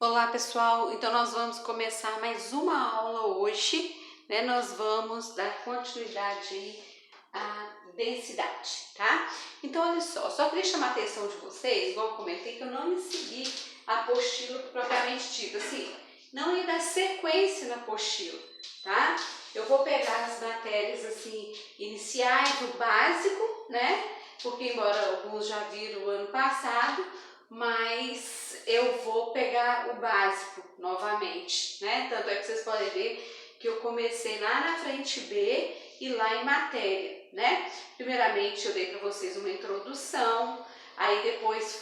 Olá pessoal, então nós vamos começar mais uma aula hoje, né? Nós vamos dar continuidade aí à densidade, tá? Então olha só queria chamar a atenção de vocês, igual eu comentei, que eu não ia seguir a apostila propriamente dita, assim, não ia dar sequência na apostila, tá? Eu vou pegar as matérias assim, iniciais, o básico, né? Porque embora alguns já viram o ano passado, mas eu vou pegar o básico novamente, né? Tanto é que vocês podem ver que eu comecei lá na frente B e lá em matéria, né? Primeiramente eu dei para vocês uma introdução, aí depois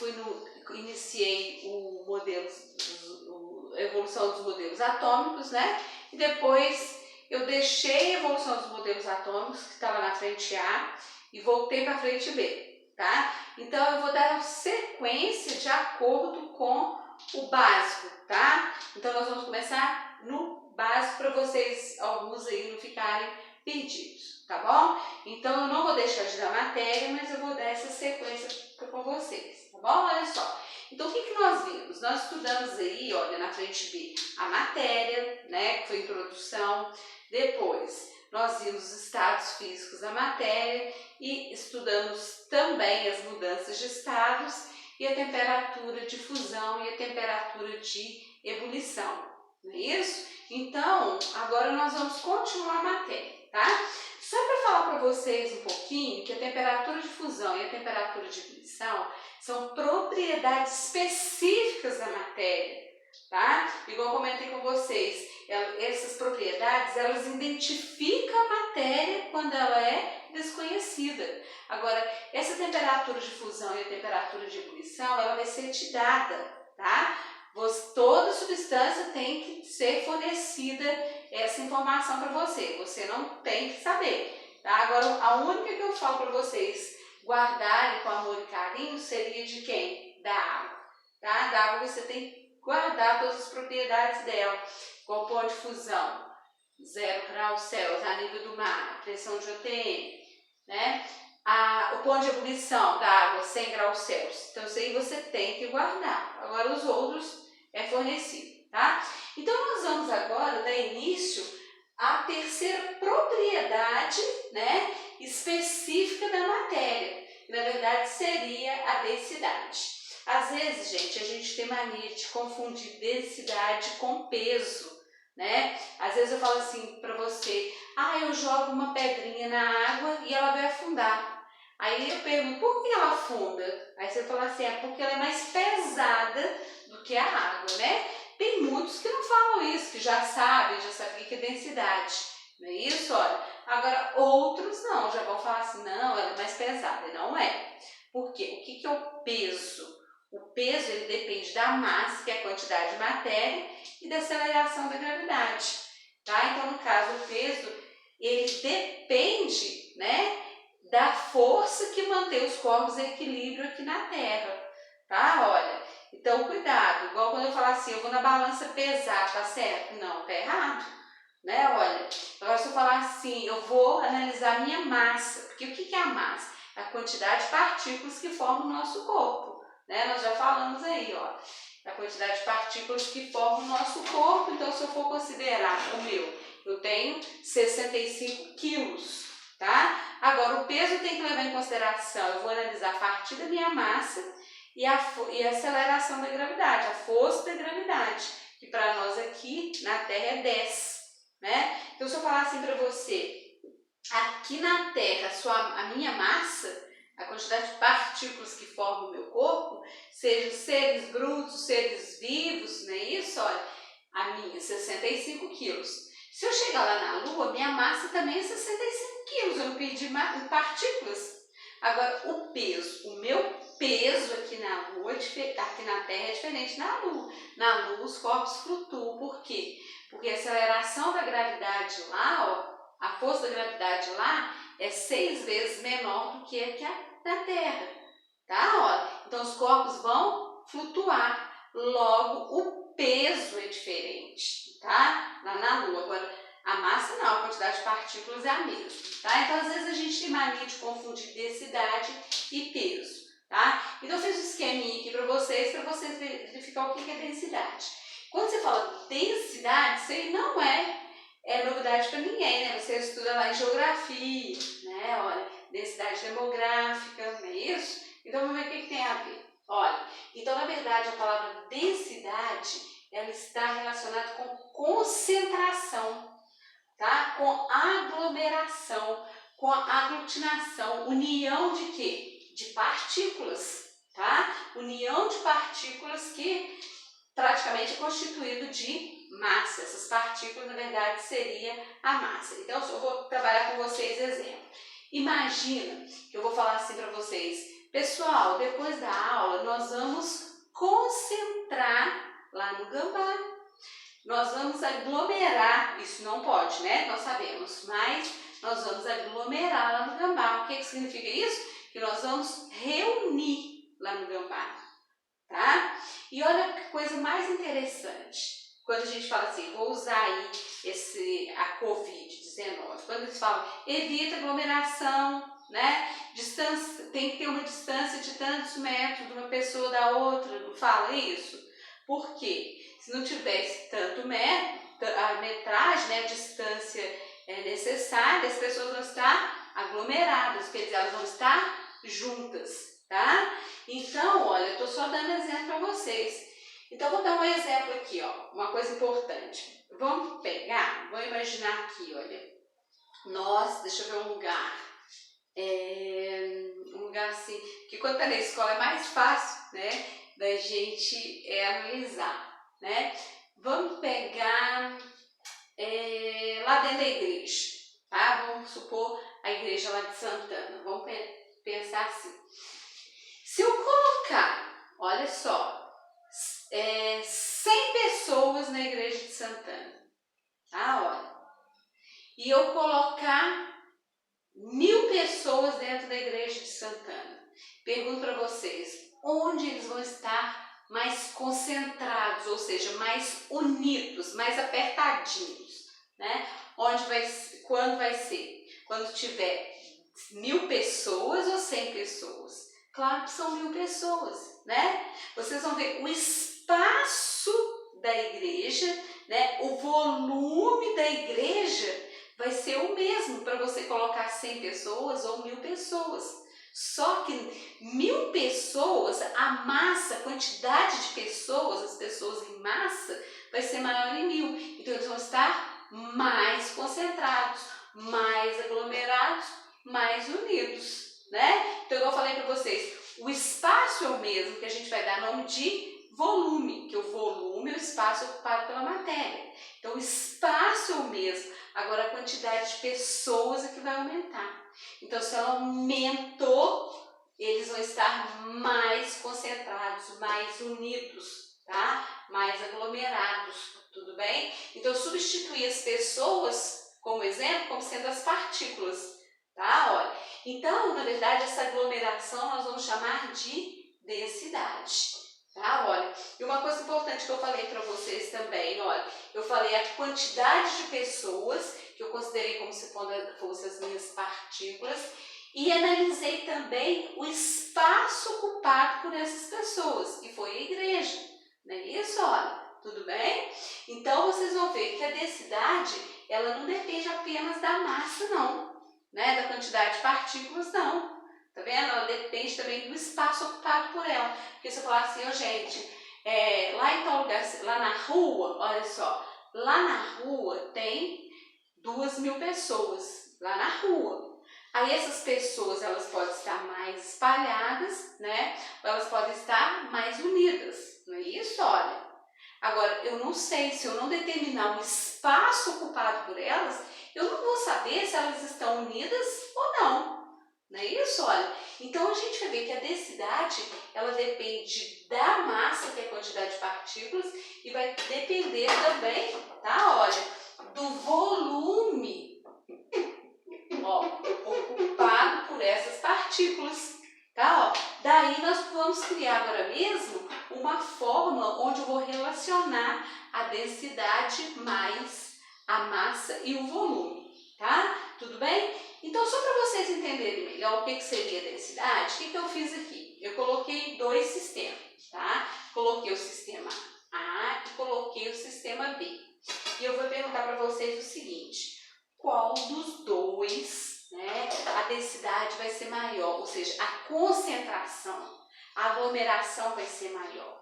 iniciei o modelo, a evolução dos modelos atômicos, né? E depois eu deixei a evolução dos modelos atômicos, que estava na frente A, e voltei para a frente B, tá? Então, eu vou dar sequência de acordo com o básico, tá? Então, nós vamos começar no básico para vocês, alguns aí, não ficarem perdidos, tá bom? Então, eu não vou deixar de dar matéria, mas eu vou dar essa sequência com vocês, tá bom? Olha só. Então, o que nós vimos? Nós estudamos aí, olha, na frente B, a matéria, né, que foi a introdução. Depois, nós vimos os estados físicos da matéria e estudamos também as mudanças de estados e a temperatura de fusão e a temperatura de ebulição, não é isso? Então, agora nós vamos continuar a matéria, tá? Só para falar para vocês um pouquinho que a temperatura de fusão e a temperatura de ebulição são propriedades específicas da matéria, tá? Igual eu comentei com vocês, essas propriedades, elas identificam a matéria quando ela é desconhecida. Agora, essa temperatura de fusão e a temperatura de ebulição, ela vai ser te dada, tá? Toda substância tem que ser fornecida essa informação para você. Você não tem que saber, tá? Agora, a única que eu falo para vocês guardarem com amor e carinho seria de quem? Da água, tá? Da água você tem que guardar todas as propriedades dela. Qual o ponto de fusão? 0 graus Celsius a nível do mar, a pressão de ATM, né? O ponto de ebulição da água, 100 graus Celsius. Então, isso aí você tem que guardar. Agora, os outros é fornecido, tá? Então, nós vamos agora dar início à terceira propriedade, né, específica da matéria. Que, na verdade, seria a densidade. Às vezes, gente, a gente tem mania de confundir densidade com peso, né? Às vezes eu falo assim para você, eu jogo uma pedrinha na água e ela vai afundar. Aí eu pergunto, por que ela afunda? Aí você fala assim, porque ela é mais pesada do que a água, né? Tem muitos que não falam isso, que já sabem o que é densidade, não é isso? Olha, agora outros não, já vão falar assim, não, ela é mais pesada, e não é. Por quê? O que é o peso? O peso ele depende da massa, que é a quantidade de matéria, e da aceleração da gravidade, tá? Então, no caso, o peso, ele depende, né, da força que mantém os corpos em equilíbrio aqui na Terra, tá? Olha, então cuidado, igual quando eu falar assim, eu vou na balança pesar, tá certo? Não, tá errado, né? Olha, agora se eu falar assim, eu vou analisar a minha massa, porque o que é a massa? A quantidade de partículas que formam o nosso corpo, né? Nós já falamos aí, ó, a quantidade de partículas que formam o nosso corpo. Então, se eu for considerar o meu, eu tenho 65 quilos, tá? Agora, o peso tem que levar em consideração, eu vou analisar a partir da minha massa e a aceleração da gravidade, a força da gravidade, que para nós aqui na Terra é 10, né? Então, se eu falar assim para você, aqui na Terra, a minha massa, a quantidade de partículas que formam o meu corpo, sejam seres brutos, seres vivos, não é isso? Olha, a minha, 65 quilos. Se eu chegar lá na Lua, minha massa também é 65 quilos, eu não perdi em partículas. Agora, o peso, o meu peso aqui na Lua, aqui na Terra é diferente da Lua. Na Lua, os corpos flutuam. Por quê? Porque a aceleração da gravidade lá, ó, a força da gravidade lá é 6 vezes menor do que aqui na Terra, tá? Olha, então os corpos vão flutuar, logo o peso é diferente, tá? Lá na Lua. Agora, a massa não, a quantidade de partículas é a mesma, tá? Então, às vezes a gente tem mania de confundir densidade e peso, tá? Então, eu fiz um esqueminha aqui para vocês verificar o que é densidade. Quando você fala densidade, isso aí não é novidade para ninguém, né? Você estuda lá em geografia, né? Olha, densidade demográfica, não é isso? Então vamos ver o que tem a ver. Olha, então na verdade a palavra densidade, ela está relacionada com concentração, tá? Com aglomeração, com aglutinação, união de quê? De partículas, tá? União de partículas que praticamente é constituído de massa. Essas partículas, na verdade, seria a massa. Então, eu vou trabalhar com vocês exemplo. Imagina que eu vou falar assim para vocês, pessoal, depois da aula, nós vamos concentrar lá no gambá. Nós vamos aglomerar, isso não pode, né? Nós sabemos, mas nós vamos aglomerar lá no gambá. O que significa isso? Que nós vamos reunir lá no gambá, tá? E olha que coisa mais interessante. Quando a gente fala assim, vou usar aí a Covid-19, quando eles falam, evita aglomeração, né? Distância, tem que ter uma distância de tantos metros de uma pessoa da outra, não fala isso? Por quê? Se não tivesse tanto metro, a metragem, né, a distância necessária, as pessoas vão estar aglomeradas, quer dizer, elas vão estar juntas, tá? Então, olha, eu estou só dando exemplo para vocês. Então, vou dar um exemplo aqui, ó, uma coisa importante. Vamos pegar, vou imaginar aqui, olha, deixa eu ver um lugar assim, que quando tá na escola é mais fácil, né, da gente analisar, né? Vamos pegar lá dentro da igreja, tá? Vamos supor a igreja lá de Santana, vamos pensar assim. Se eu colocar, olha só, 100 pessoas na igreja de Santana, tá? Olha, e eu colocar 1000 pessoas dentro da igreja de Santana, pergunto para vocês, onde eles vão estar mais concentrados, ou seja, mais unidos, mais apertadinhos, né? Quando vai ser? Quando tiver 1000 pessoas ou 100 pessoas? Claro que são 1000 pessoas, né? Vocês vão ver o espaço da igreja, né? O volume da igreja vai ser o mesmo para você colocar 100 pessoas ou 1000 pessoas. Só que 1000 pessoas, a massa, a quantidade de pessoas, as pessoas em massa, vai ser maior em 1000. Então eles vão estar mais concentrados, mais aglomerados, mais unidos, né? Então, eu falei para vocês, o espaço é o mesmo, que a gente vai dar nome de volume, que o volume é o espaço ocupado pela matéria. Então, o espaço é o mesmo, agora a quantidade de pessoas é que vai aumentar. Então, se ela aumentou, eles vão estar mais concentrados, mais unidos, tá? Mais aglomerados, tudo bem? Então, substituir as pessoas, como exemplo, como sendo as partículas, tá? Olha, então, na verdade, essa aglomeração nós vamos chamar de densidade, tá? Olha, e uma coisa importante que eu falei para vocês também, olha, eu falei a quantidade de pessoas, que eu considerei como se fossem as minhas partículas, e analisei também o espaço ocupado por essas pessoas, que foi a igreja, não é isso? Olha, tudo bem? Então, vocês vão ver que a densidade, ela não depende apenas da massa, não, né? Da quantidade de partículas, não. Tá vendo? Ela depende também do espaço ocupado por ela. Porque se eu falar assim, gente, lá em tal lugar, lá na rua, olha só, lá na rua tem 2000 pessoas, lá na rua. Aí essas pessoas, elas podem estar mais espalhadas, né? Ou elas podem estar mais unidas, não é isso? Olha. Agora, eu não sei, se eu não determinar o espaço ocupado por elas, eu não vou saber se elas estão unidas ou não. Não é isso? Olha, então a gente vai ver que a densidade, ela depende da massa, que é a quantidade de partículas, e vai depender também, tá? Olha, do volume, ó, ocupado por essas partículas, tá? Ó, daí nós vamos criar agora mesmo uma fórmula onde eu vou relacionar a densidade mais a massa e o volume, tá? Tudo bem? Então, só para vocês entenderem melhor o que seria a densidade, o que eu fiz aqui? Eu coloquei dois sistemas, tá? Coloquei o sistema A e coloquei o vocês o seguinte: qual dos dois, né, a densidade vai ser maior, ou seja, a concentração, a aglomeração vai ser maior,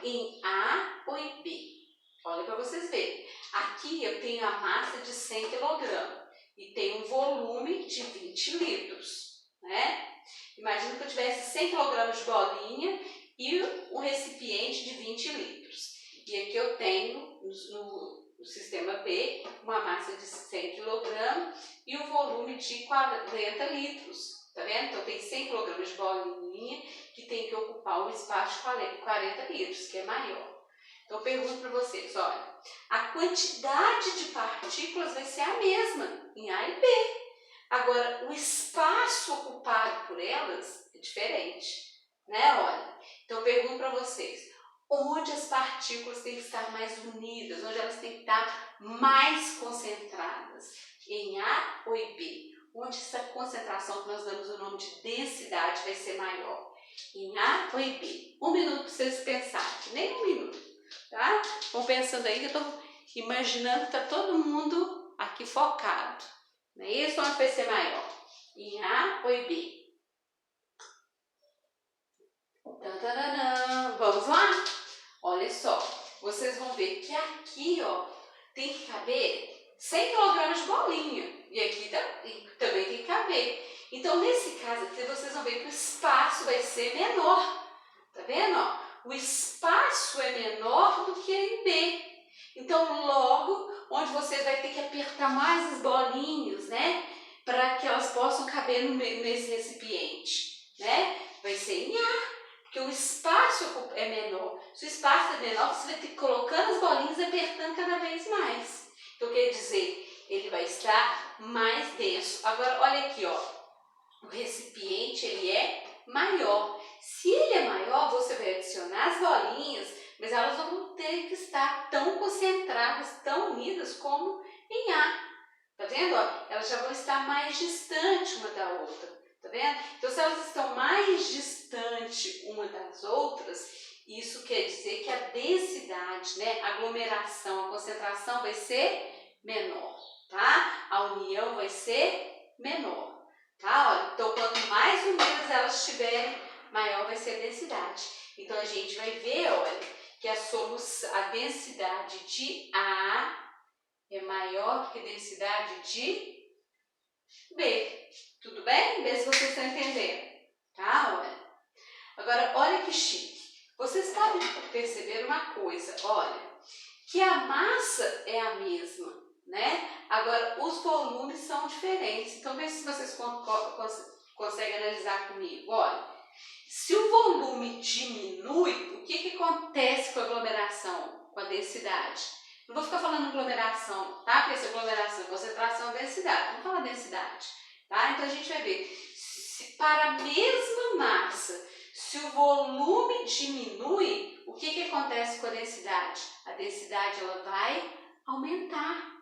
em A ou em B? Olha para vocês verem. Aqui eu tenho a massa de 100 kg e tenho um volume de 20 litros, né? Imagina que eu tivesse 100 kg de bolinha e um recipiente de 20 litros. E aqui eu tenho, no sistema B, uma massa de 100 kg e um volume de 40 litros. Tá vendo? Então tem 100 kg de bolinha que tem que ocupar um espaço de 40 litros, que é maior. Então eu pergunto para vocês, olha, a quantidade de partículas vai ser a mesma em A e B. Agora, o espaço ocupado por elas é diferente, né? Olha, então eu pergunto para vocês, onde as partículas têm que estar mais unidas, onde elas têm que estar mais concentradas, em A ou em B? Onde essa concentração que nós damos o nome de densidade vai ser maior, em A ou em B? 1 minuto para vocês pensarem, nem 1 minuto, tá? Vão pensando aí que eu estou imaginando que está todo mundo aqui focado. Não é isso? Onde vai ser maior? Em A ou em B? Tantanana. Vamos lá? Olha só, vocês vão ver que aqui, ó, tem que caber 100 kg de bolinha. E aqui também tem que caber. Então, nesse caso aqui, vocês vão ver que o espaço vai ser menor. Tá vendo? Ó? O espaço é menor do que em B. Então, logo, onde você vai ter que apertar mais as bolinhas, né? Para que elas possam caber nesse recipiente, né? Vai ser em A, porque o espaço é menor. Se o espaço é menor, você vai ter que ir colocando as bolinhas e apertando cada vez mais. Então, quer dizer, ele vai estar mais denso. Agora, olha aqui, ó. O recipiente, ele é maior. Se ele é maior, você vai adicionar as bolinhas, mas elas não vão ter que estar tão concentradas, tão unidas como em A. Tá vendo? Ó? Elas já vão estar mais distantes uma da outra. Tá vendo? Então, se elas estão mais distantes uma das outras, isso quer dizer que a densidade, né, a aglomeração, a concentração vai ser menor, tá? A união vai ser menor. Tá? Olha, então, quanto mais unidas elas estiverem, maior vai ser a densidade. Então, a gente vai ver, olha, que a densidade de A é maior que a densidade de B. Tudo bem? Vê se vocês estão entendendo. Tá? Olha. Agora, olha que chique. Vocês podem perceber uma coisa, olha, que a massa é a mesma, né? Agora, os volumes são diferentes. Então, vê se vocês conseguem analisar comigo. Olha, se o volume diminui, o que acontece com a aglomeração, com a densidade? Não vou ficar falando aglomeração, tá? Porque essa aglomeração, concentração, densidade. Vamos falar densidade, tá? Então, a gente vai ver, se para a mesma massa, se o volume diminui, o que acontece com a densidade? A densidade, ela vai aumentar,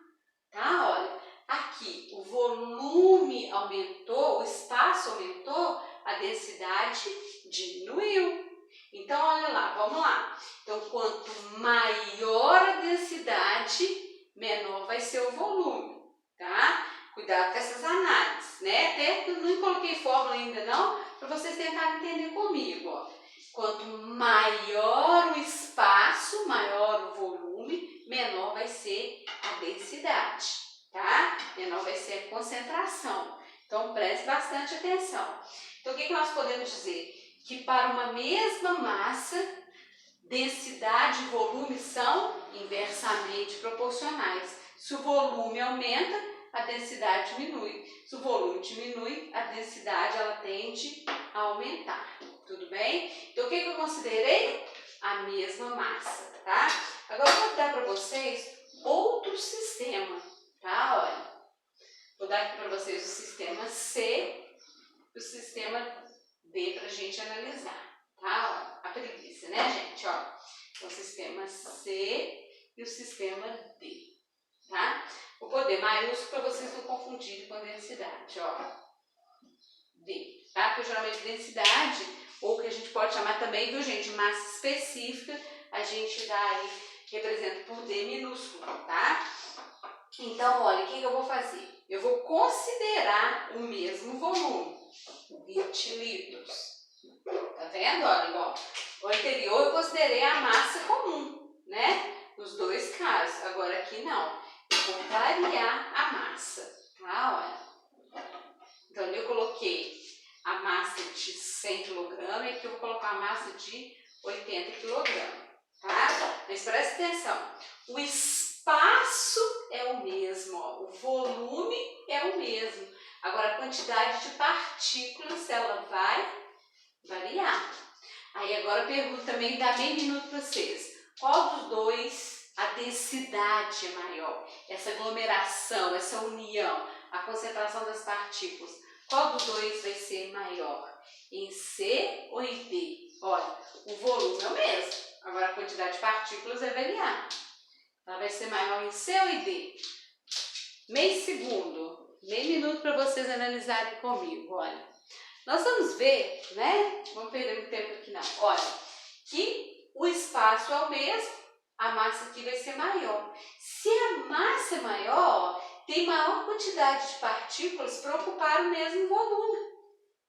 tá? Olha, aqui o volume aumentou, o espaço aumentou, a densidade diminuiu. Então, olha lá, vamos lá. Então, quanto maior a densidade, menor vai ser o volume, tá? Cuidado com essas análises, né? Até não coloquei fórmula ainda não, para vocês tentarem entender comigo, ó. Quanto maior o espaço, maior o volume, menor vai ser a densidade, tá? Menor vai ser a concentração. Então, preste bastante atenção. Então, o que nós podemos dizer? Que para uma mesma massa, densidade e volume são inversamente proporcionais. Se o volume aumenta, a densidade diminui. Se o volume diminui, a densidade ela tende a aumentar. Tudo bem? Então, o que eu considerei? A mesma massa, tá? Agora, eu vou dar para vocês outro sistema, tá? Olha, vou dar aqui para vocês o sistema C e o sistema D para a gente analisar, tá? Ó, a preguiça, né, gente? Ó, o sistema C e o sistema D, tá? Vou pôr D maiúsculo para vocês não confundirem com a densidade, ó. D, tá? Porque geralmente densidade, ou que a gente pode chamar também, viu, gente, de massa específica, a gente dá aí, representa por D minúsculo, tá? Então, olha, o que eu vou fazer? Eu vou considerar o mesmo volume, 20 litros. Tá vendo? Olha, igual o anterior eu considerei a massa comum, né? Nos dois casos. Agora aqui não. Eu vou variar a massa, tá? Olha. Então, eu coloquei a massa de 100 kg e aqui eu vou colocar a massa de 80 kg, tá? Mas presta atenção. O espaço é o mesmo, ó. O volume é o mesmo. Agora, a quantidade de partículas, ela vai variar. Aí agora eu pergunto também, dá meio minuto para vocês. Qual dos dois a densidade é maior? Essa aglomeração, essa união, a concentração das partículas. Qual dos dois vai ser maior? Em C ou em D? Olha, o volume é o mesmo. Agora a quantidade de partículas vai variar. Ela vai ser maior em C ou em D? Meio segundo, meio minuto para vocês analisarem comigo, olha. Nós vamos ver, né? Vamos perder muito tempo aqui não. Olha, que o espaço é o mesmo, a massa aqui vai ser maior. Se a massa é maior, tem maior quantidade de partículas para ocupar o mesmo volume,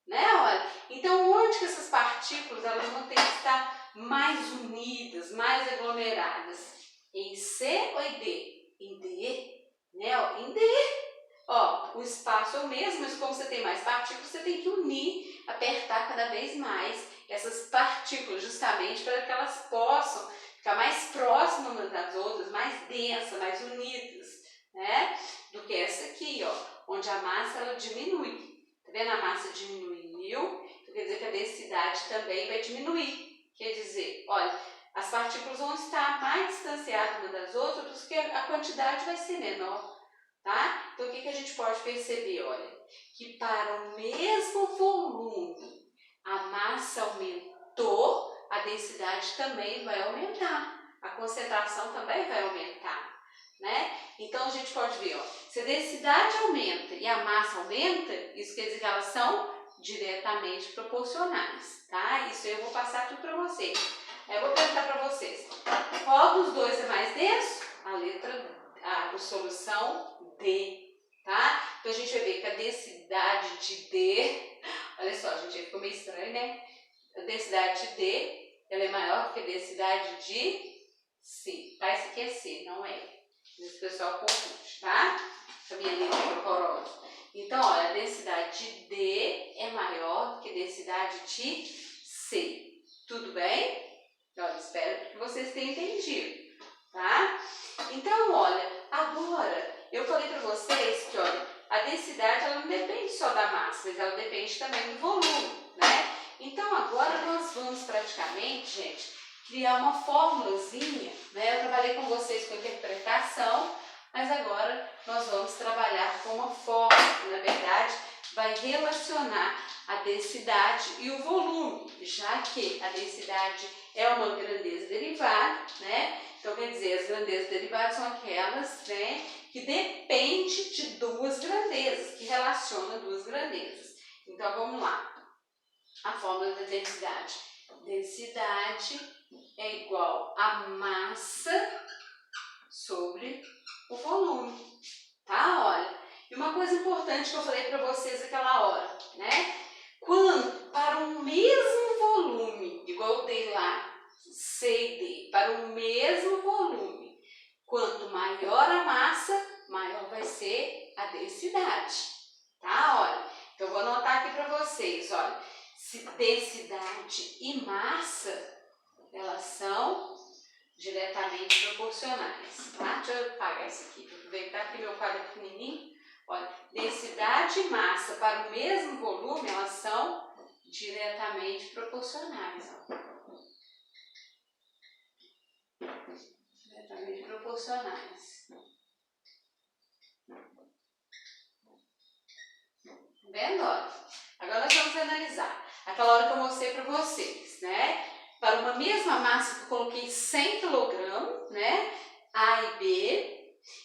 né? Olha, então onde que essas partículas elas vão ter que estar mais unidas, mais aglomeradas? Em C ou em D? Em D, né? Em D. Ó, o espaço é o mesmo, mas como você tem mais partículas, você tem que unir, apertar cada vez mais essas partículas, justamente para que elas possam ficar mais próximas umas das outras, mais densas, mais unidas, né? Do que essa aqui, ó, onde a massa ela diminui. Tá vendo? A massa diminuiu, então quer dizer que a densidade também vai diminuir. Quer dizer, olha, as partículas vão estar mais distanciadas umas das outras, porque a quantidade vai ser menor. Tá? Então, o que a gente pode perceber? Olha, que para o mesmo volume, a massa aumentou, a densidade também vai aumentar, a concentração também vai aumentar, né? Então, a gente pode ver, ó, se a densidade aumenta e a massa aumenta, isso quer dizer que elas são diretamente proporcionais, tá? Isso eu vou passar tudo para vocês. Eu vou perguntar para vocês, qual dos dois é mais denso? A letra a solução D, tá? Então a gente vai ver que a densidade de D, olha só, gente, ficou meio estranho, né? A densidade de D, ela é maior que a densidade de C, tá? Esse aqui é C, não é. Esse pessoal confunde, tá? Essa minha letra é horrorosa. Então, olha, a densidade de D é maior do que a densidade de C. Tudo bem? Olha, espero que vocês tenham entendido, tá? Então, olha, agora eu falei para vocês que, olha, a densidade ela não depende só da massa, mas ela depende também do volume, né? Então, agora nós vamos praticamente, gente, criar uma formulazinha, né? Eu trabalhei com vocês com interpretação, mas agora nós vamos trabalhar com uma fórmula que, na verdade, vai relacionar a densidade e o volume, já que a densidade é uma grandeza derivada, né? Então, quer dizer, as grandezas derivadas são aquelas, né, que dependem de duas grandezas, que relacionam duas grandezas. Então, vamos lá. A fórmula da densidade. Densidade é igual a massa sobre o volume, tá? Olha, e uma coisa importante que eu falei para vocês naquela hora, né? Quando para o mesmo volume, igual eu dei lá, C e D, para o mesmo volume, quanto maior a massa, maior vai ser a densidade, tá? Olha, então eu vou anotar aqui para vocês, olha, se densidade e massa, elas são diretamente proporcionais, tá? Deixa eu apagar isso aqui, para aproveitar que meu quadro é pequenininho. Olha, densidade e massa para o mesmo volume, elas são diretamente proporcionais, ó. Diretamente proporcionais. Tá vendo? Olha, agora nós vamos analisar aquela hora que eu mostrei para vocês, né? Para uma mesma massa que eu coloquei 100 kg, né? A e B,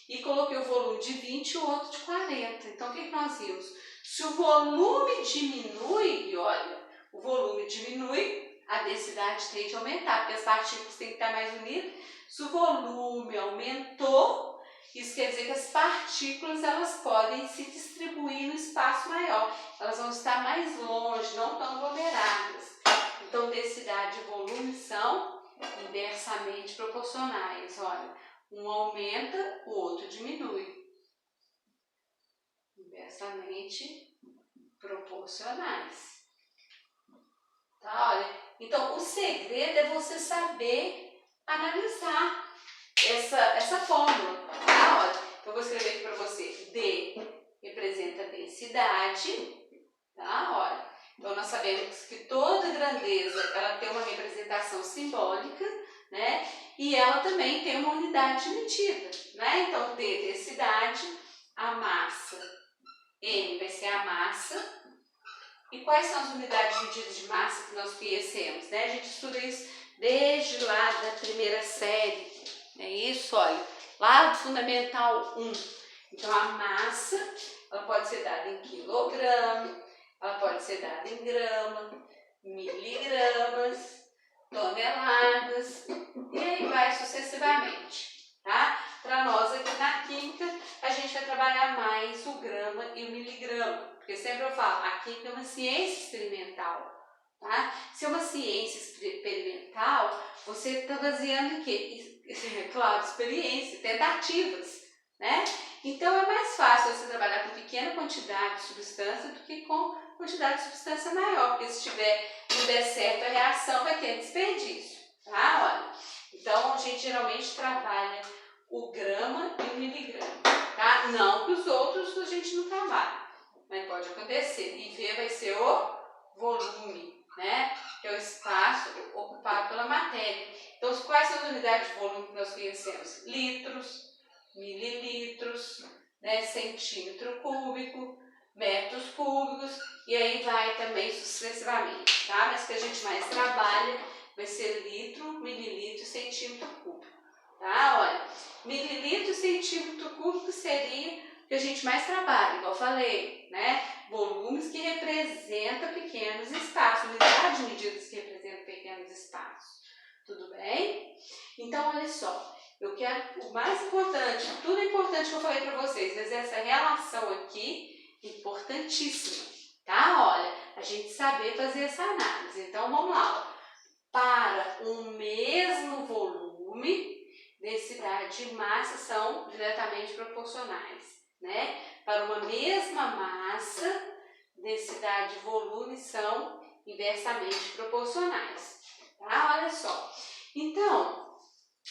e coloquei o volume de 20 e o outro de 40. Então, o que nós vimos? Se o volume diminui, olha, o volume diminui, a densidade tende a aumentar, porque as partículas têm que estar mais unidas. Se o volume aumentou, Isso quer dizer que as partículas elas podem se distribuir no espaço maior. Elas vão estar mais longe, não tão aglomeradas. Então, densidade e volume são inversamente proporcionais. Olha, um aumenta, o outro diminui. Inversamente proporcionais. Tá, olha. Então, o segredo é você saber analisar essa fórmula, tá? Olha, então eu vou escrever aqui para você. D representa densidade, tá? Olha, então nós sabemos que toda grandeza ela tem uma representação simbólica, né? E ela também tem uma unidade medida, né? Então, D, densidade, a massa, M vai ser a massa. E quais são as unidades medidas de massa que nós conhecemos, né? A gente estuda isso desde lá da primeira série. É isso, olha, lá do Fundamental 1. Então, a massa, ela pode ser dada em quilograma, ela pode ser dada em grama, miligramas, toneladas, e aí vai sucessivamente, tá? Para nós aqui na química, a gente vai trabalhar mais o grama e o miligrama, porque sempre eu falo, a química é uma ciência experimental. Tá? Se é uma ciência experimental, você está baseando em quê? Claro, experiência, tentativas, né? Então é mais fácil você trabalhar com pequena quantidade de substância do que com quantidade de substância maior, porque se não der certo a reação vai ter desperdício, tá? Olha, então a gente geralmente trabalha o grama e o miligrama, tá? Não que os outros a gente não trabalha, mas pode acontecer. E V vai ser o volume, né? Que é o espaço ocupado pela matéria. Então, quais são as unidades de volume que nós conhecemos? Litros, mililitros, né? Centímetro cúbico, metros cúbicos, e aí vai também sucessivamente, tá? Mas que a gente mais trabalha vai ser litro, mililitro, centímetro cúbico, tá? Olha, mililitro e centímetro cúbico seria o que a gente mais trabalha, igual eu falei, né? Volumes que representam pequenos espaços, unidades de medidas que representam pequenos espaços. Tudo bem? Então, olha só, eu quero, o mais importante, tudo importante que eu falei para vocês, mas essa relação aqui, importantíssima, tá? Olha, a gente saber fazer essa análise. Então, vamos lá. Ó. Para um mesmo volume, densidade e massa são diretamente proporcionais, né? Para uma mesma massa, densidade e volume são inversamente proporcionais, tá? Olha só. Então,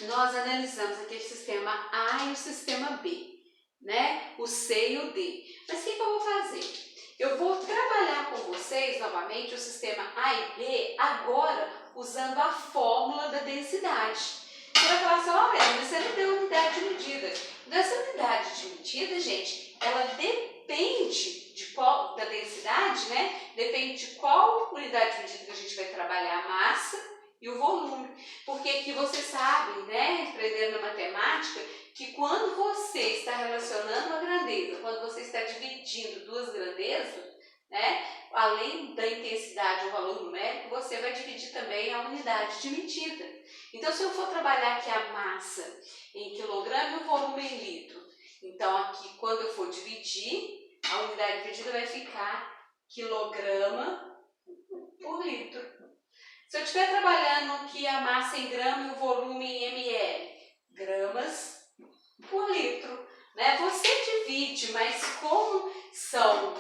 nós analisamos aquele sistema A e o sistema B, né? O C e o D. Mas o que eu vou fazer? Eu vou trabalhar com vocês novamente o sistema A e B agora usando a fórmula da densidade. Você vai falar assim, mas você não deu unidade de medida. Dessa unidade de medida, gente, ela depende de qual, da densidade, né? Depende de qual unidade de medida que a gente vai trabalhar a massa e o volume. Porque aqui você sabe, né, aprendendo na matemática, que quando você está relacionando uma grandeza, quando você está dividindo duas grandezas, né, além da intensidade ou valor numérico, você vai dividir também a unidade de medida. Então, se eu for trabalhar aqui a massa em quilograma e o volume em litro, então aqui quando eu for dividir, a unidade de medida vai ficar quilograma por litro. Se eu estiver trabalhando aqui a massa em grama e o volume em ml, gramas por litro, né? Você divide, mas como são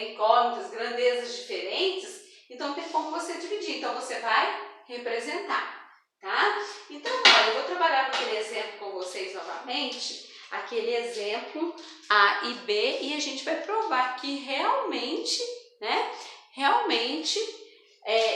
incógnitas, grandezas diferentes, então tem como você dividir. Então você vai representar, tá? Então, olha, eu vou trabalhar com aquele exemplo com vocês novamente, aquele exemplo A e B, e a gente vai provar que realmente, né? Realmente,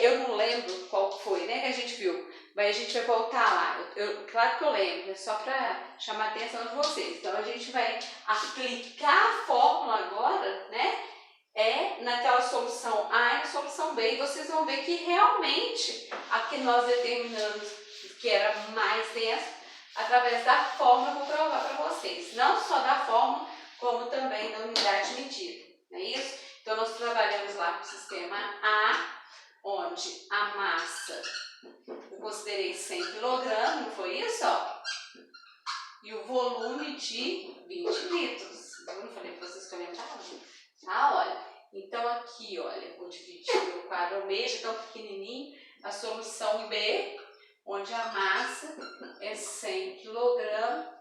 eu não lembro qual foi, né, que a gente viu, mas a gente vai voltar lá. Claro que eu lembro, é só para chamar a atenção de vocês. Então, a gente vai aplicar a fórmula agora, né, naquela solução A e na solução B, e vocês vão ver que realmente a que nós determinamos que era mais densa, através da fórmula eu vou provar para vocês. Não só da fórmula, como também da unidade de medida, não é isso? Então, nós trabalhamos lá com o sistema A, onde a massa eu considerei 100 kg, não foi isso? Ó? e o volume de 20 litros. Eu não falei para vocês comentaram? Ah, olha. Então aqui, olha, vou dividir o quadro ao meio, tão pequenininho, a solução B, onde a massa é 100 kg,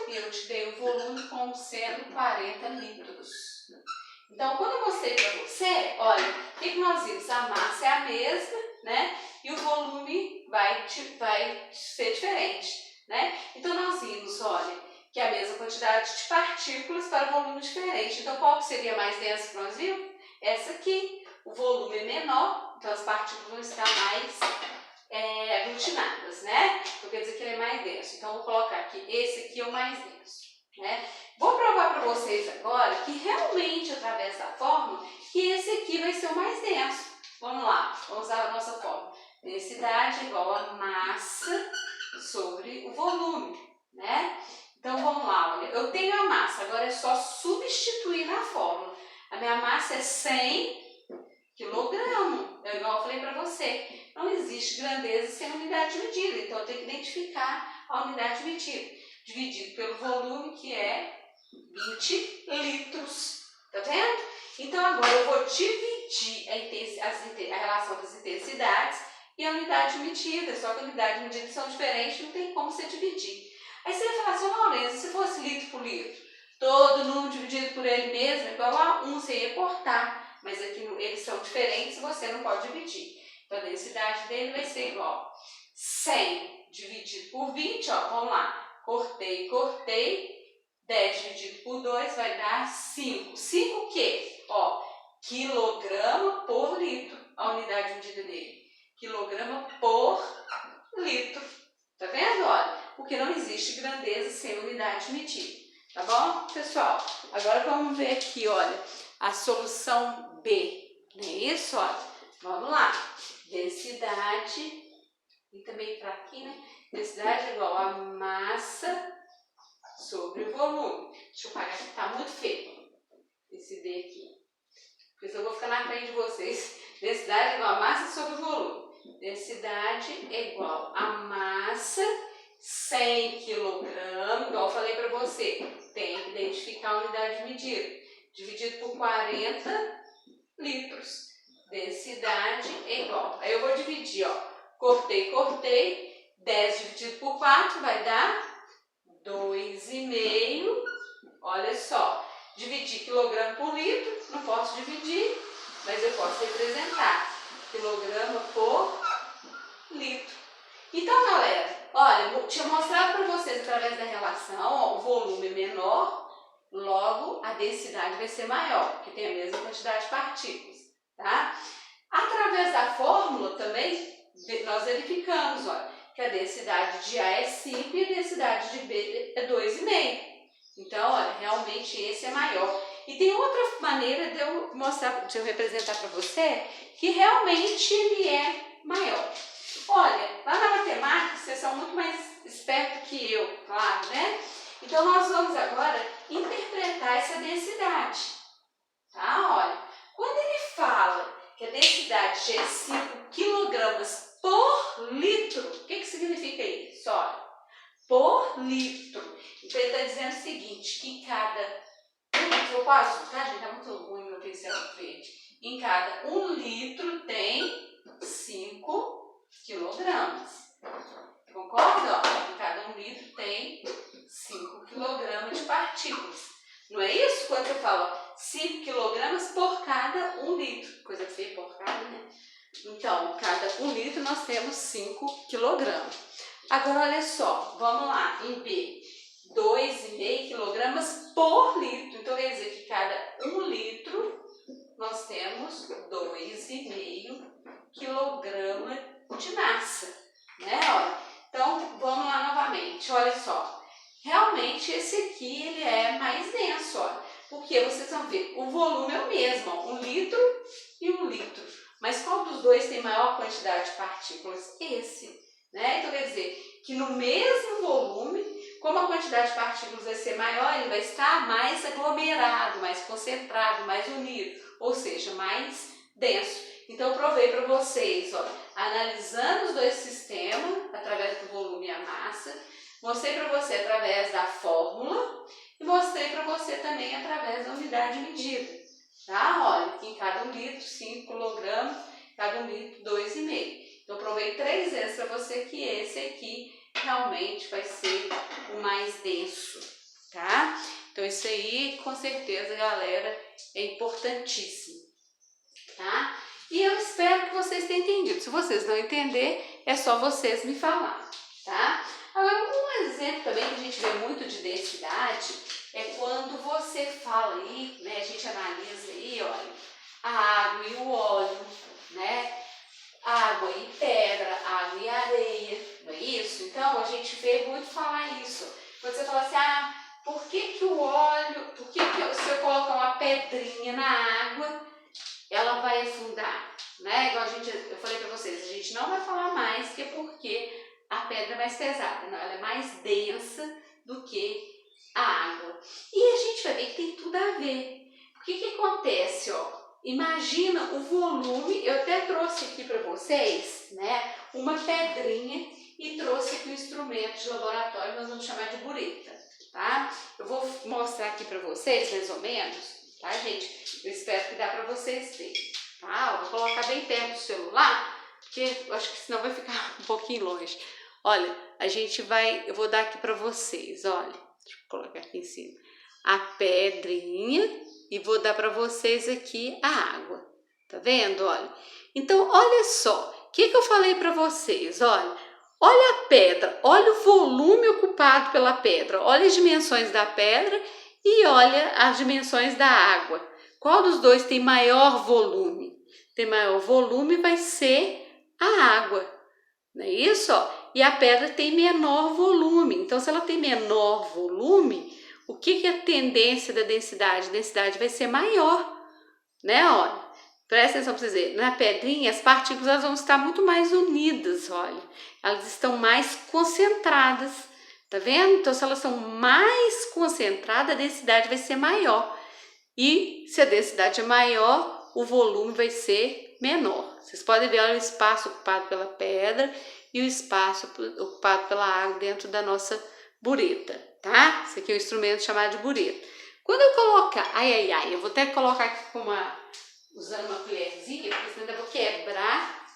e eu te dei o volume como sendo 40 litros. Então, quando eu mostrei para você, olha, o que nós vimos? A massa é a mesma, né? E o volume vai ser diferente, né? Então, nós vimos, olha, que é a mesma quantidade de partículas para volume diferente. Então, qual que seria mais densa que nós vimos? Essa aqui. O volume é menor, então as partículas vão estar mais aglutinadas, né? Então, quer dizer que ele é mais denso. Então, vou colocar aqui, esse aqui é o mais denso, né? Vou provar para vocês agora que realmente, através da fórmula, que esse aqui vai ser o mais denso. Vamos lá, vamos usar a nossa fórmula. Densidade é igual a massa sobre o volume, né? Então, vamos lá, olha, eu tenho a massa, agora é só substituir na fórmula. A minha massa é 100 quilograma, igual eu falei para você. Não existe grandeza sem unidade de medida, então eu tenho que identificar a unidade de medida. Dividido pelo volume, que é 20 litros. Tá vendo? Então, agora eu vou dividir a relação das intensidades e a unidade de medida. Só que a unidade de medida são diferentes, não tem como você dividir. Aí você vai falar assim, Laurence, se fosse litro por litro, todo número dividido por ele mesmo é igual a 1, você ia cortar. Mas aqui eles são diferentes, você não pode dividir. Então, a densidade dele vai ser igual 100 dividido por 20, ó, vamos lá. Cortei, 10 dividido por 2 vai dar 5. 5 o quê? Ó, quilograma por litro, a unidade de medida dele. Quilograma por litro. Tá vendo? Olha, porque não existe grandeza sem unidade de medida. Tá bom, pessoal? Agora vamos ver aqui, olha, a solução B. Não é isso? Olha, vamos lá. Densidade, e também para aqui, né? Densidade é igual a massa sobre o volume. Deixa eu pagar que tá muito feio esse D aqui. Por isso eu vou ficar na frente de vocês. Densidade é igual a massa sobre o volume. Densidade é igual a massa 100 kg, igual eu falei para você. Tem que identificar a unidade de medida. Dividido por 40 litros. Densidade é igual. Aí eu vou dividir, ó. Cortei. 10 dividido por 4 vai dar 2,5. Olha só. Dividir quilograma por litro, não posso dividir, mas eu posso representar. Quilograma por litro. Então, galera, olha, eu tinha mostrado para vocês através da relação, ó, o volume é menor, logo a densidade vai ser maior, porque tem a mesma quantidade de partículas, tá? Através da fórmula também, nós verificamos, olha, que a densidade de A é 5 e a densidade de B é 2,5. Então, olha, realmente esse é maior. E tem outra maneira de eu mostrar, de eu representar para você, que realmente ele é maior. Olha, lá na matemática, vocês são muito mais espertos que eu, claro, né? Então, nós vamos agora interpretar essa densidade, tá? Olha, quando ele fala que a densidade é 5 kg por litro, o que significa isso? Olha, por litro. Então, ele está dizendo o seguinte, que em cada... Eu passo, tá, gente? Tá muito ruim meu pincel verde. Em cada 1 litro tem 5 quilogramas. Concorda? Ó, em cada 1 litro tem 5 quilogramas de partículas. Não é isso? Quando eu falo 5 quilogramas por cada 1 litro. Coisa feia, por cada, né? Então, cada 1 litro nós temos 5 quilogramas. Agora, olha só, vamos lá, em B, 2,5 quilogramas por litro. Então, quer dizer que cada 1 litro nós temos 2,5 quilograma de massa, né? Olha, então, vamos lá novamente, olha só. Realmente, esse aqui, ele é mais denso, olha, porque vocês vão ver, o volume é o mesmo, ó, 1 litro e 1 litro. Mas qual dos dois tem maior quantidade de partículas? Esse. Né? Então, quer dizer que no mesmo volume, como a quantidade de partículas vai ser maior, ele vai estar mais aglomerado, mais concentrado, mais unido, ou seja, mais denso. Então, eu provei para vocês, ó, analisando os dois sistemas, através do volume e a massa, Mostrei para você através da fórmula e mostrei para você também através da unidade de medida. Tá? Olha, que em cada 1 litro, 5 kg, cada 1 litro, 2,5. Então, provei 3 vezes para você que esse aqui realmente vai ser o mais denso, tá? Então, isso aí, com certeza, galera, é importantíssimo, tá? E eu espero que vocês tenham entendido. Se vocês não entenderem, é só vocês me falar, tá? Agora, um exemplo também que a gente vê muito de densidade é quando você fala aí, né? A gente analisa aí, olha, a água e o óleo, né? Água e pedra, água e areia, não é isso? Então, a gente vê muito falar isso. Quando você fala assim, por que o óleo, se eu colocar uma pedrinha na água, ela vai afundar, né? Igual eu falei para vocês, a gente não vai falar mais que é porque a pedra é mais pesada, não, ela é mais densa do que a água. E a gente vai ver que tem tudo a ver. O que acontece, ó? Imagina o volume, eu até trouxe aqui para vocês, né, uma pedrinha e trouxe aqui um instrumento de laboratório, nós vamos chamar de bureta, tá? Eu vou mostrar aqui para vocês, mais ou menos, tá, gente? Eu espero que dá para vocês verem, tá? Eu vou colocar bem perto do celular, porque eu acho que senão vai ficar um pouquinho longe. Olha, eu vou dar aqui para vocês, olha, deixa eu colocar aqui em cima, a pedrinha. E vou dar para vocês aqui a água, tá vendo? Olha, então olha só, o que eu falei para vocês? Olha a pedra, olha o volume ocupado pela pedra, olha as dimensões da pedra e olha as dimensões da água. Qual dos dois tem maior volume? Tem maior volume vai ser a água, não é isso? E a pedra tem menor volume, então se ela tem menor volume, o que é a tendência da densidade? A densidade vai ser maior, né? Olha, presta atenção para vocês verem. Na pedrinha, as partículas vão estar muito mais unidas, olha. Elas estão mais concentradas, tá vendo? Então, se elas são mais concentradas, a densidade vai ser maior. E se a densidade é maior, o volume vai ser menor. Vocês podem ver olha, o espaço ocupado pela pedra e o espaço ocupado pela água dentro da nossa bureta, tá? Esse aqui é um instrumento chamado de bureta. Quando eu colocar, eu vou até colocar aqui usando uma colherzinha, porque senão eu vou quebrar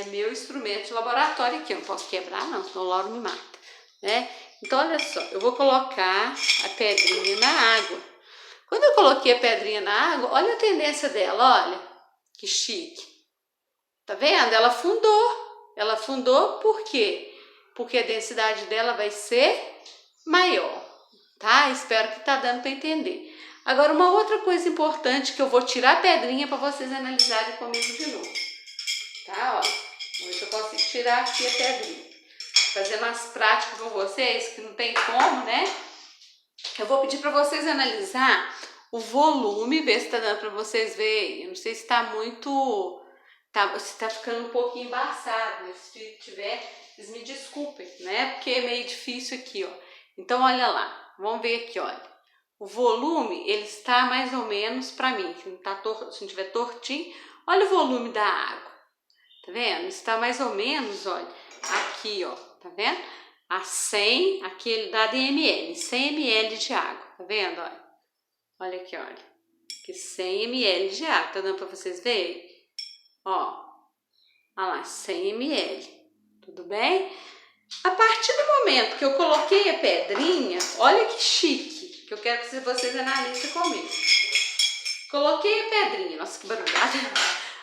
meu instrumento de laboratório aqui. Eu não posso quebrar não, senão o Lauro me mata, né? Então olha só, eu vou colocar a pedrinha na água. Quando eu coloquei a pedrinha na água, olha a tendência dela, olha, que chique. Tá vendo? Ela afundou. Ela afundou por quê? Porque a densidade dela vai ser maior, tá? Espero que tá dando para entender. Agora, uma outra coisa importante que eu vou tirar a pedrinha para vocês analisarem comigo de novo, tá? Olha, vamos ver se eu consigo tirar aqui a pedrinha. Fazer umas práticas com vocês, que não tem como, né? Eu vou pedir para vocês analisar o volume, ver se tá dando para vocês verem. Eu não sei se tá muito... se tá ficando um pouquinho embaçado, né? Se tiver, vocês me desculpem, né? Porque é meio difícil aqui, ó. Então, olha lá. Vamos ver aqui, olha. O volume, ele está mais ou menos para mim. Se não tiver tortinho, olha o volume da água. Tá vendo? Está mais ou menos, olha, aqui, ó. Tá vendo? A 100, aqui ele dá em ml, 100 ml de água. Tá vendo, olha? Olha aqui, olha. Aqui 100 ml de água. Tá dando para vocês verem? Ó, olha lá, 100 ml, tudo bem? A partir do momento que eu coloquei a pedrinha, olha que chique, que eu quero que vocês analisem comigo. Coloquei a pedrinha, nossa que barulhada.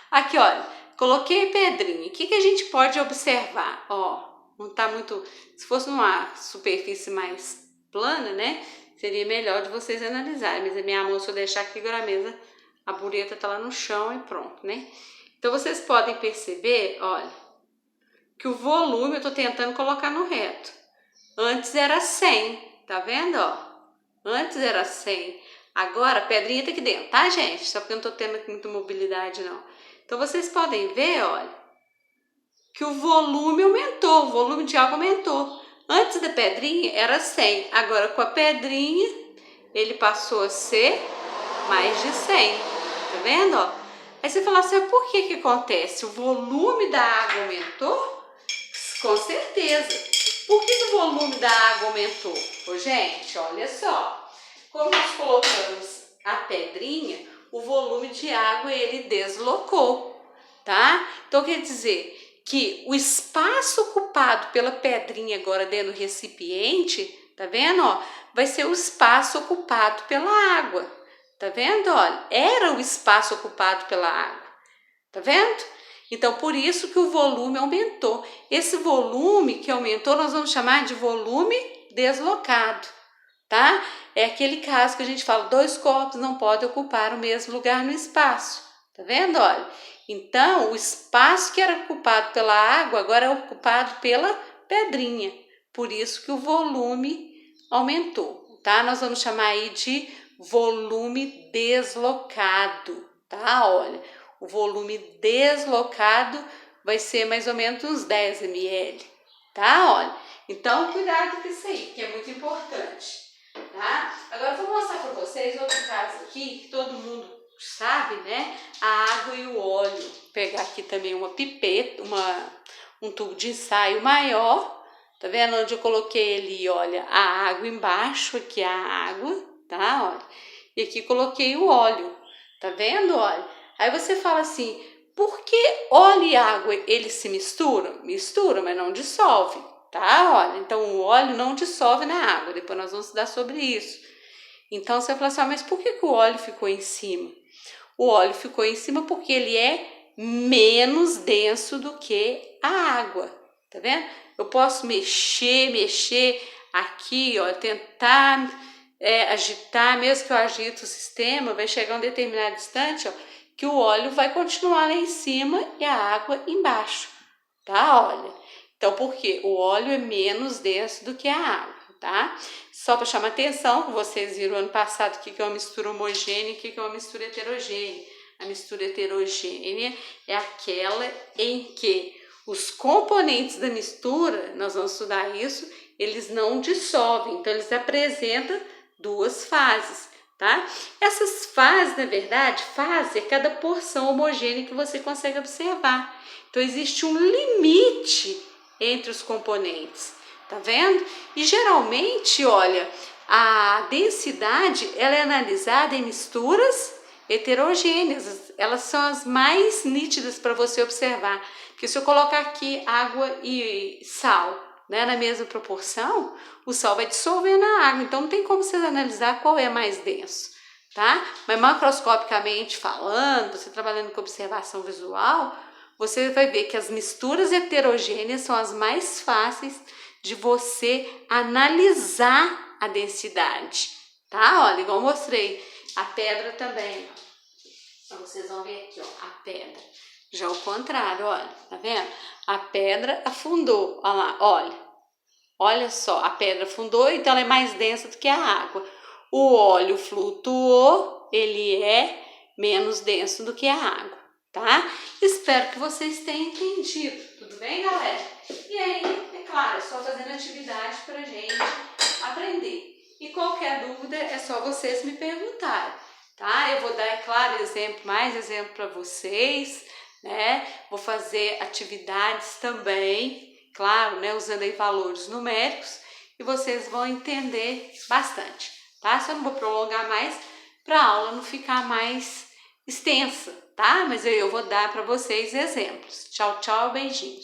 Aqui, olha, coloquei a pedrinha, o que a gente pode observar? Ó, não tá muito, se fosse numa superfície mais plana, né, seria melhor de vocês analisarem, mas a minha mão, se eu deixar aqui na mesa, a bureta tá lá no chão e pronto, né? Então, vocês podem perceber, olha, que o volume eu tô tentando colocar no reto. Antes era 100, tá vendo, ó? Antes era 100. Agora, a pedrinha tá aqui dentro, tá, gente? Só porque eu não tô tendo aqui muita mobilidade, não. Então, vocês podem ver, olha, que o volume aumentou, o volume de água aumentou. Antes da pedrinha era 100. Agora, com a pedrinha, ele passou a ser mais de 100. Tá vendo, ó? Aí você fala assim, por que acontece? O volume da água aumentou, Com certeza. Por que o volume da água aumentou? Ô, gente, olha só. Quando nós colocamos a pedrinha, o volume de água ele deslocou, tá? Então quer dizer que o espaço ocupado pela pedrinha agora dentro do recipiente, tá vendo, ó? Vai ser o espaço ocupado pela água. Tá vendo, olha? Era o espaço ocupado pela água. Tá vendo? Então, por isso que o volume aumentou. Esse volume que aumentou, nós vamos chamar de volume deslocado, tá? É aquele caso que a gente fala, 2 corpos não podem ocupar o mesmo lugar no espaço. Tá vendo? Olha, então, o espaço que era ocupado pela água, agora é ocupado pela pedrinha. Por isso que o volume aumentou, tá? Nós vamos chamar aí de volume deslocado, tá? Olha, o volume deslocado vai ser mais ou menos uns 10 ml, tá? Olha, então cuidado com isso aí, que é muito importante, tá? Agora eu vou mostrar para vocês outro caso aqui, que todo mundo sabe, né? A água e o óleo. Vou pegar aqui também uma pipeta, um tubo de ensaio maior, tá vendo? Onde eu coloquei ali, olha, a água embaixo, aqui a água, tá? Olha, e aqui coloquei o óleo, tá vendo? Olha. Aí você fala assim, por que óleo e água eles se misturam? Misturam, mas não dissolve, tá? Olha, então o óleo não dissolve na água, depois nós vamos estudar sobre isso. Então você fala assim, mas por que o óleo ficou em cima? O óleo ficou em cima porque ele é menos denso do que a água, tá vendo? Eu posso mexer aqui, ó, tentar agitar, mesmo que eu agite o sistema, vai chegar um determinado instante, ó, que o óleo vai continuar lá em cima e a água embaixo, tá? Olha, então por quê? O óleo é menos denso do que a água, tá? Só para chamar atenção, vocês viram ano passado o que é uma mistura homogênea e o que é uma mistura heterogênea. A mistura heterogênea é aquela em que os componentes da mistura, nós vamos estudar isso, eles não dissolvem, então eles apresentam 2 fases. Tá? Essas fases, na verdade, fase é cada porção homogênea que você consegue observar. Então, existe um limite entre os componentes, tá vendo? E geralmente, olha, a densidade ela é analisada em misturas heterogêneas. Elas são as mais nítidas para você observar. Porque se eu colocar aqui água e sal, né, na mesma proporção, o sal vai dissolver na água, então não tem como você analisar qual é mais denso, tá? Mas macroscopicamente falando, você trabalhando com observação visual, você vai ver que as misturas heterogêneas são as mais fáceis de você analisar a densidade, tá? Olha, igual eu mostrei, a pedra também, ó. Então vocês vão ver aqui, ó, a pedra. Já o contrário, olha, tá vendo? A pedra afundou, olha lá, olha só, a pedra afundou, então ela é mais densa do que a água. O óleo flutuou, ele é menos denso do que a água, tá? Espero que vocês tenham entendido, tudo bem, galera? E aí, é claro, é só fazendo atividade pra gente aprender. E qualquer dúvida é só vocês me perguntarem, tá? Eu vou dar, é claro, mais exemplo para vocês, né? Vou fazer atividades também, claro, né? Usando aí valores numéricos e vocês vão entender bastante, tá? Só não vou prolongar mais para a aula não ficar mais extensa, tá? Mas eu vou dar para vocês exemplos. Tchau, tchau, beijinhos.